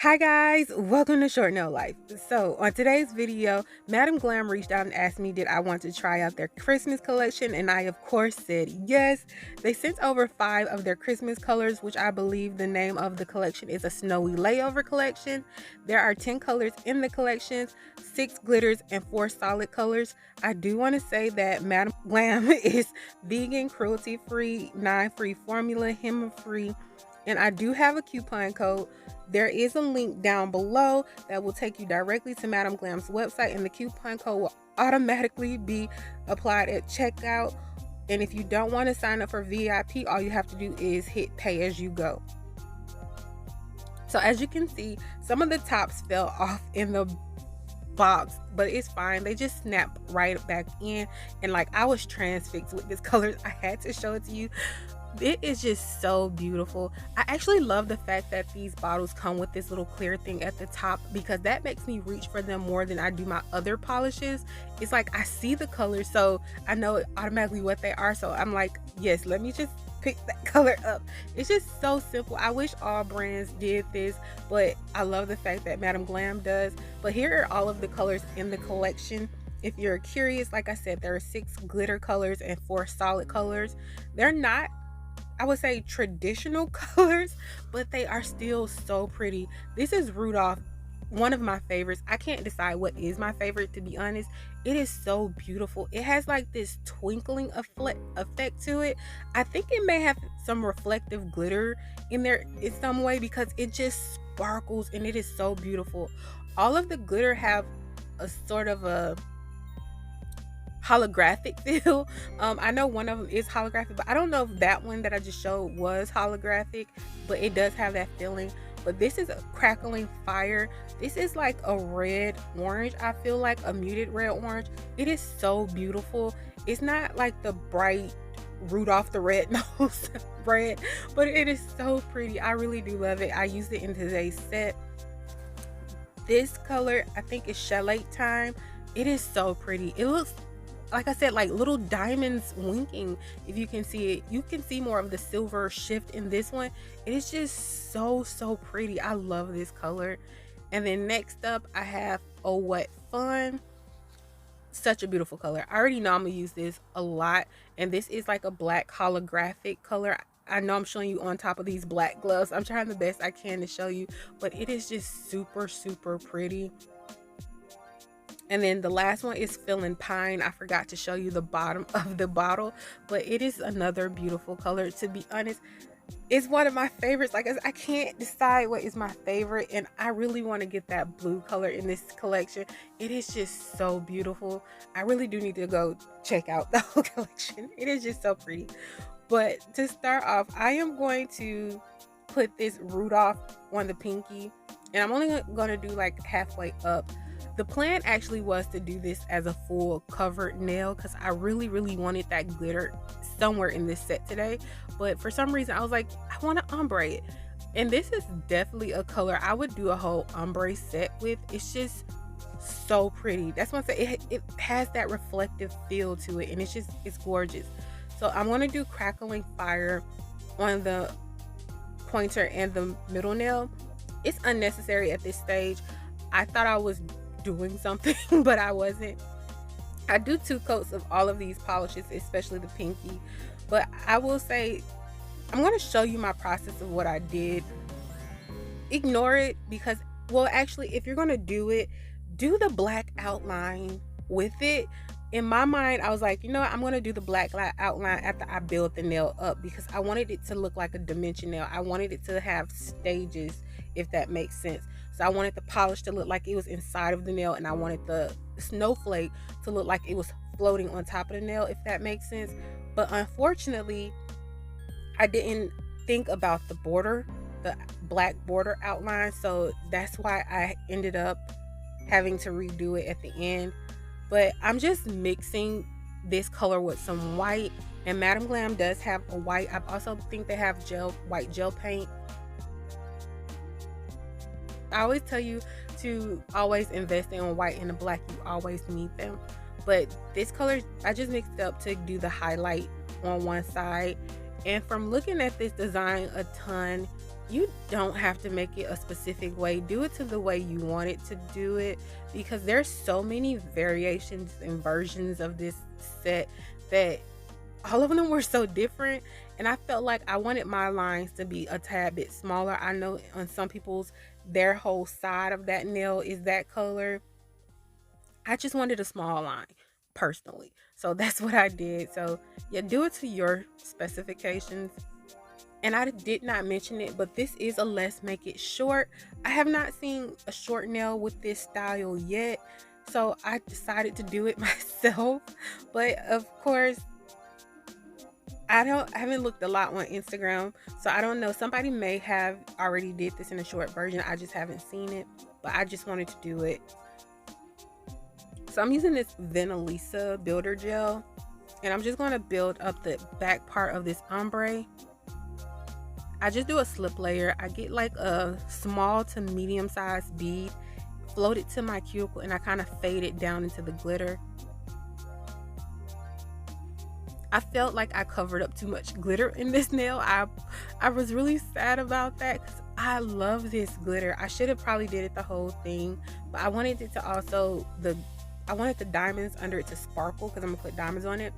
Hi guys, welcome to Short Nail Life. So on today's video, Madam Glam reached out and asked me did I want to try out their Christmas collection, and I of course said yes. They sent over 5 of their Christmas colors, which I believe the name of the collection is a snowy layover collection. There are 10 colors in the collection, 6 glitters and 4 solid colors. I do want to say that Madam Glam is vegan, cruelty free, 9 free formula, HEMA free, and I do have a coupon code. There is a link down below that will take you directly to Madam Glam's website, and the coupon code will automatically be applied at checkout. And if you don't want to sign up for VIP, all you have to do is hit pay as you go. So as you can see, some of the tops fell off in the box, but it's fine. They just snap right back in, and like I was transfixed with this color. I had to show it to you. It is just so beautiful. I actually love the fact that these bottles come with this little clear thing at the top, because that makes me reach for them more than I do my other polishes. It's like I see the colors, so I know automatically what they are, so I'm like, yes, let me just pick that color up. It's just so simple. I wish all brands did this, but I love the fact that Madam Glam does. But here are all of the colors in the collection. If you're curious, like I said, there are 6 glitter colors and 4 solid colors. They're not, I would say, traditional colors, but they are still so pretty. This is Rudolph, one of my favorites. I can't decide what is my favorite, to be honest. It is so beautiful. It has like this twinkling effect to it. I think it may have some reflective glitter in there in some way, because it just sparkles and it is so beautiful. All of the glitter have a sort of a holographic feel. I know one of them is holographic, but I don't know if that one that I just showed was holographic, but it does have that feeling. But this is a crackling fire. This is like a red orange. I feel like a muted red orange. It is so beautiful. It's not like the bright Rudolph the Red-Nosed red, but it is so pretty. I really do love it. I used it in today's set. This color, I think, is Chalet Time. It is so pretty. It looks, like I said, like little diamonds winking. If you can see it, you can see more of the silver shift in this one. It is just so pretty. I love this color. And then next up, I have Oh What Fun. Such a beautiful color. I already know I'm gonna use this a lot, and this is like a black holographic color. I know I'm showing you on top of these black gloves. I'm trying the best I can to show you, but it is just super pretty. And then the last one is Feeling Pine. I forgot to show you the bottom of the bottle, but it is another beautiful color. To be honest, it's one of my favorites. Like, I can't decide what is my favorite, and I really want to get that blue color in this collection. It is just so beautiful. I really do need to go check out the whole collection. It is just so pretty. But to start off, I am going to put this Rudolph on the pinky, and I'm only going to do like halfway up. The plan actually was to do this as a full covered nail, because I really wanted that glitter somewhere in this set today. But for some reason, I was like, I want to ombre it. And this is definitely a color I would do a whole ombre set with. It's just so pretty. That's why I say it has that reflective feel to it, and it's gorgeous. So I'm going to do Crackling Fire on the pointer and the middle nail. It's unnecessary at this stage. I thought I was doing something, but I wasn't. I do 2 coats of all of these polishes, especially the pinky, but I will say I'm going to show you my process of what I did. Ignore it, because, well, actually, if you're going to do it, do the black outline with it. In my mind, I was like, you know what, I'm going to do the black outline after I build the nail up, because I wanted it to look like a dimension nail. I wanted it to have stages, if that makes sense. So I wanted the polish to look like it was inside of the nail, and I wanted the snowflake to look like it was floating on top of the nail, if that makes sense. But unfortunately, I didn't think about the border, the black border outline, so that's why I ended up having to redo it at the end. But I'm just mixing this color with some white, and Madam Glam does have a white. I also think they have white gel paint. I always tell you to always invest in white and the black. You always need them. But this color, I just mixed it up to do the highlight on one side. And from looking at this design a ton, You don't have to make it a specific way. Do it to the way you want it to do it, because there's so many variations and versions of this set that all of them were so different, and I felt like I wanted my lines to be a tad bit smaller. I know on some people's, their whole side of that nail is that color. I just wanted a small line personally. So that's what I did. So yeah, do it to your specifications. And I did not mention it, but this is a let's make it short. I have not seen a short nail with this style yet, so I decided to do it myself. But of course, I haven't looked a lot on Instagram, so I don't know. Somebody may have already did this in a short version. I just haven't seen it, but I just wanted to do it. So I'm using this Venalisa builder gel, and I'm just going to build up the back part of this ombre. I just do a slip layer. I get like a small to medium sized bead, float it to my cuticle, and I kind of fade it down into the glitter. I felt like I covered up too much glitter in this nail. I was really sad about that because I love this glitter. I should have probably did it the whole thing, but I wanted it to also, I wanted the diamonds under it to sparkle because I'm gonna put diamonds on it.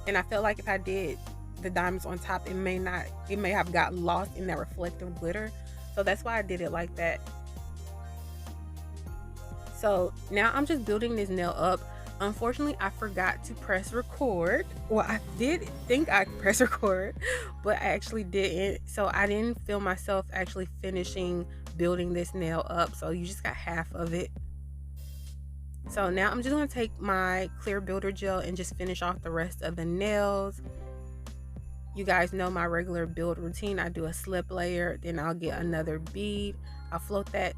And I felt like if I did the diamonds on top, it may have got lost in that reflective glitter. So that's why I did it like that. So now I'm just building this nail up. Unfortunately, I forgot to press record. Well, I did think I pressed record, but I actually didn't. So I didn't film myself actually finishing building this nail up. So you just got half of it. So now I'm just going to take my clear builder gel and just finish off the rest of the nails. You guys know my regular build routine. I do a slip layer, then I'll get another bead. I'll float that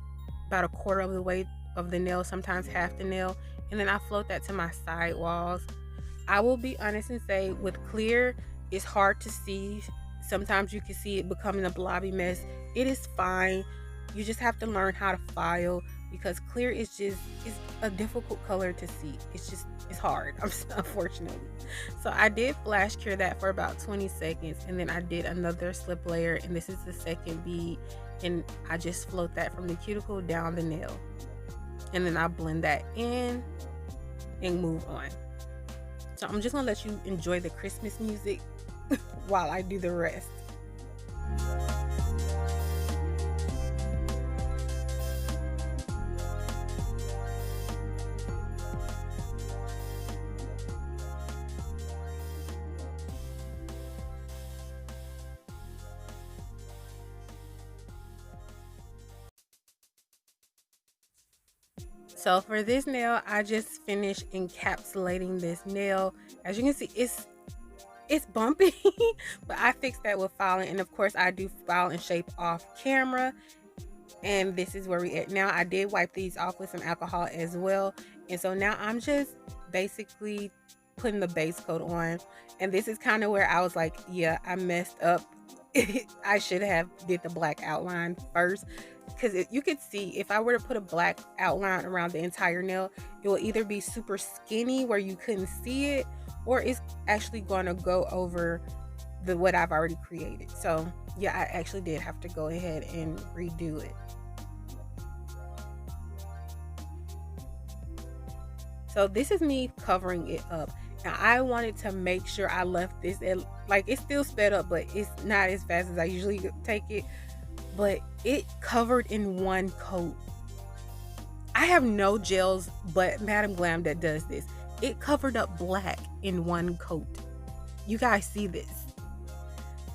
about a quarter of the way of the nail, sometimes half the nail, and then I float that to my side walls. I will be honest and say with clear, it's hard to see. Sometimes you can see it becoming a blobby mess. It is fine. You just have to learn how to file, because clear is just, it's a difficult color to see. It's hard, unfortunately. So I did flash cure that for about 20 seconds, and then I did another slip layer, and this is the second bead, and I just float that from the cuticle down the nail, and then I blend that in and move on. So I'm just gonna let you enjoy the Christmas music while I do the rest. So for this nail, I just finished encapsulating this nail. As you can see, it's bumpy, but I fixed that with filing, and of course I do file and shape off camera. And this is where we at now. I did wipe these off with some alcohol as well, and so now I'm just basically putting the base coat on. And this is kind of where I was like, yeah, I messed up. I should have did the black outline first, because you could see if I were to put a black outline around the entire nail, it will either be super skinny where you couldn't see it, or it's actually going to go over what I've already created. So yeah, I actually did have to go ahead and redo it. So this is me covering it up. Now I wanted to make sure I left this at, like, it's still sped up, but it's not as fast as I usually take it. But it covered in one coat. I have no gels but Madam Glam that does this. It covered up black in one coat. You guys see this?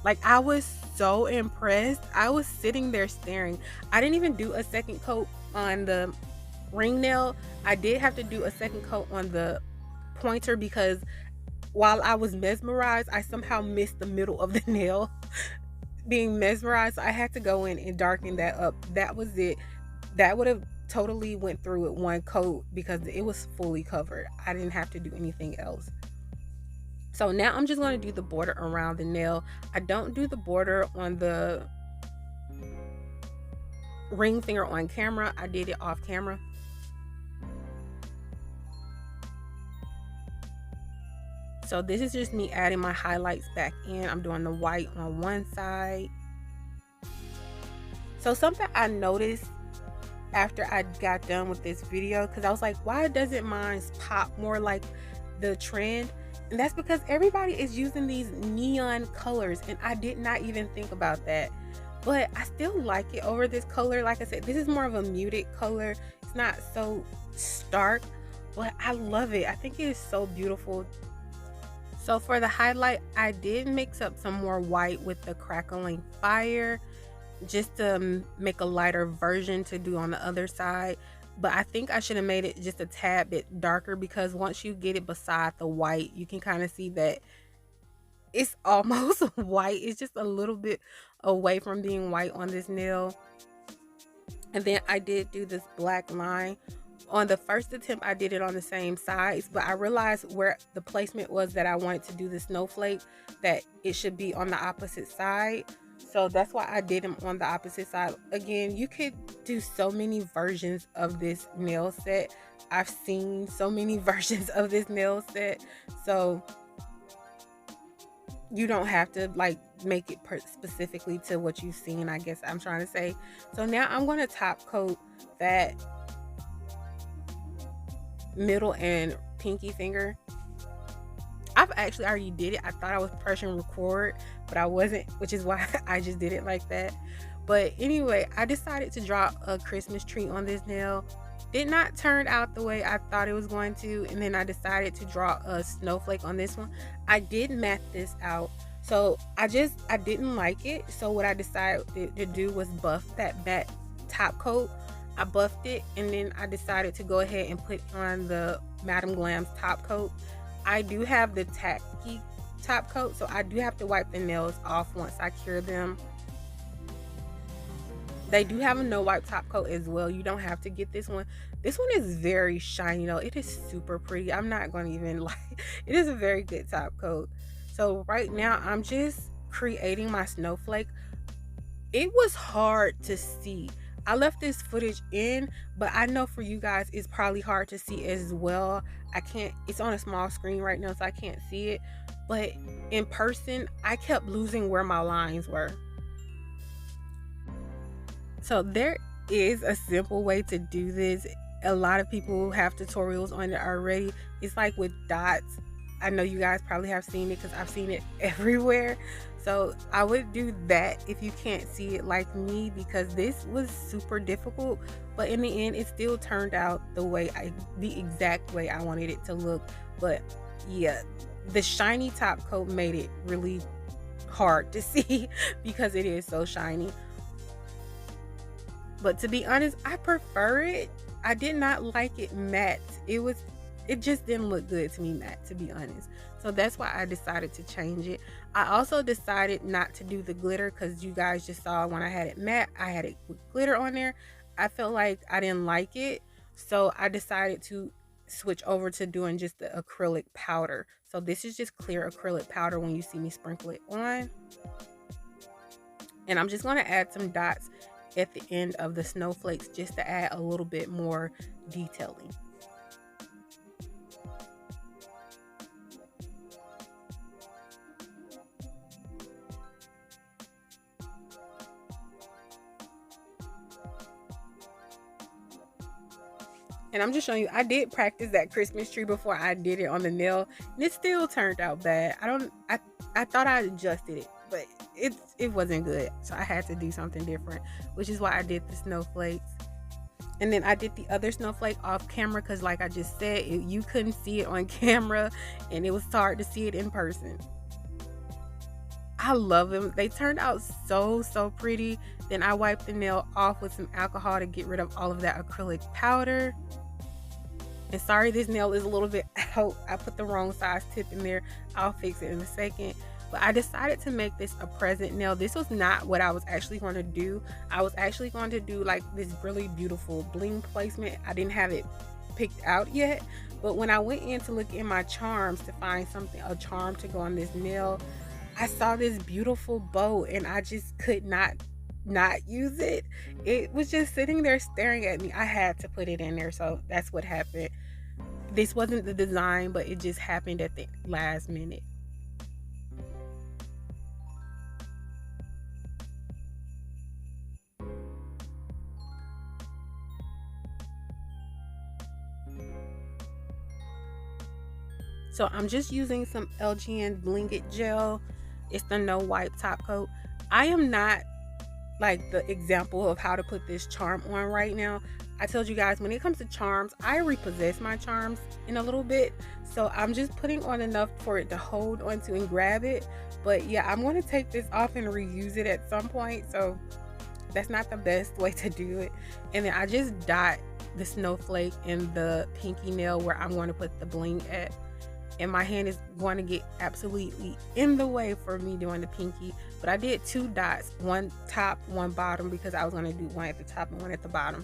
Like, I was so impressed. I was sitting there staring. I didn't even do a second coat on the ring nail. I did have to do a second coat on the pointer because while I was mesmerized, I somehow missed the middle of the nail being mesmerized. So I had to go in and darken that up. That was it. That would have totally went through with one coat because it was fully covered. I didn't have to do anything else. So now I'm just going to do the border around the nail. I don't do the border on the ring finger on camera. I did it off camera. So this is just me adding my highlights back in. I'm doing the white on one side So something I noticed after I got done with this video, because I was like, why doesn't mine pop more like the trend? And that's because everybody is using these neon colors, and I did not even think about that. But I still like it over this color. Like I said, this is more of a muted color. It's not so stark, but I love it. I think it is so beautiful. So for the highlight, I did mix up some more white with the crackling fire, just to make a lighter version to do on the other side. But I think I should have made it just a tad bit darker, because once you get it beside the white, you can kind of see that it's almost white. It's just a little bit away from being white on this nail. And then I did do this black line. On the first attempt, I did it on the same sides, but I realized where the placement was that I wanted to do the snowflake, that it should be on the opposite side. So that's why I did them on the opposite side. Again, you could do so many versions of this nail set. I've seen so many versions of this nail set. So you don't have to like make it specifically to what you've seen, I guess I'm trying to say. So now I'm going to top coat that middle and pinky finger. I've actually already did it. I thought I was pressing record, but I wasn't, which is why I just did it like that. But anyway, I decided to draw a Christmas tree on this nail. Did not turn out the way I thought it was going to, and then I decided to draw a snowflake on this one. I did math this out, so I didn't like it. So what I decided to do was buff that matte top coat. I buffed it, and then I decided to go ahead and put on the Madam Glam's top coat. I do have the tacky top coat, so I do have to wipe the nails off once I cure them. They do have a no wipe top coat as well. You don't have to get this one. This one is very shiny though. It is super pretty. I'm not going to even lie. It is a very good top coat. So right now I'm just creating my snowflake. It was hard to see. I left this footage in, but I know for you guys it's probably hard to see as well. It's on a small screen right now, so I can't see it. But in person, I kept losing where my lines were. So there is a simple way to do this. A lot of people have tutorials on it already. It's like with dots. I know you guys probably have seen it because I've seen it everywhere. So I would do that if you can't see it like me, because this was super difficult. But in the end, it still turned out the exact way I wanted it to look. But yeah, the shiny top coat made it really hard to see because it is so shiny. But to be honest, I prefer it. I did not like it matte. It just didn't look good to me matte, to be honest. So that's why I decided to change it. I also decided not to do the glitter, because you guys just saw when I had it matte, I had it with glitter on there. I felt like I didn't like it. So I decided to switch over to doing just the acrylic powder. So this is just clear acrylic powder when you see me sprinkle it on. And I'm just going to add some dots at the end of the snowflakes just to add a little bit more detailing. And I'm just showing you, I did practice that Christmas tree before I did it on the nail, and it still turned out bad. I thought I adjusted it, but it wasn't good. So I had to do something different, which is why I did the snowflakes. And then I did the other snowflake off camera, because like I just said, you couldn't see it on camera, and it was hard to see it in person. I love them. They turned out so pretty. Then I wiped the nail off with some alcohol to get rid of all of that acrylic powder. And sorry, this nail is a little bit out. I put the wrong size tip in there. I'll fix it in a second. But I decided to make this a present nail. This was not what I was actually going to do. I was actually going to do like this really beautiful bling placement. I didn't have it picked out yet. But when I went in to look in my charms to find a charm to go on this nail, I saw this beautiful bow, and I just could not use it. It was just sitting there staring at me. I had to put it in there, so that's what happened. This wasn't the design, but it just happened at the last minute. So I'm just using some LGN Bling It gel. It's the no wipe top coat. I am not like the example of how to put this charm on right now. I told you guys, when it comes to charms, I repossess my charms in a little bit. So I'm just putting on enough for it to hold onto and grab it. But yeah, I'm going to take this off and reuse it at some point. So that's not the best way to do it. And then I just dot the snowflake in the pinky nail where I'm going to put the bling at. And my hand is going to get absolutely in the way for me doing the pinky. But I did 2 dots, one top, one bottom, because I was going to do one at the top and one at the bottom.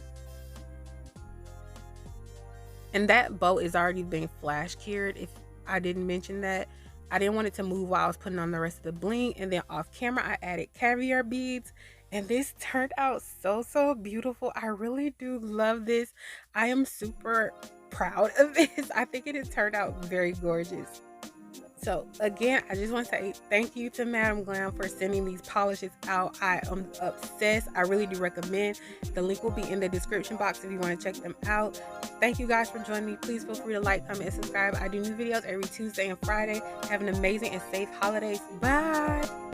And that bow is already being flash cured, if I didn't mention that. I didn't want it to move while I was putting on the rest of the bling. And then off camera, I added caviar beads. And this turned out so beautiful. I really do love this. I am super proud of this. I think it has turned out very gorgeous. So again, I just want to say thank you to Madam Glam for sending these polishes out. I am obsessed. I really do recommend. The link will be in the description box if you want to check them out. Thank you guys for joining me. Please feel free to like, comment, and subscribe. I do new videos every Tuesday and Friday. Have an amazing and safe holidays. Bye.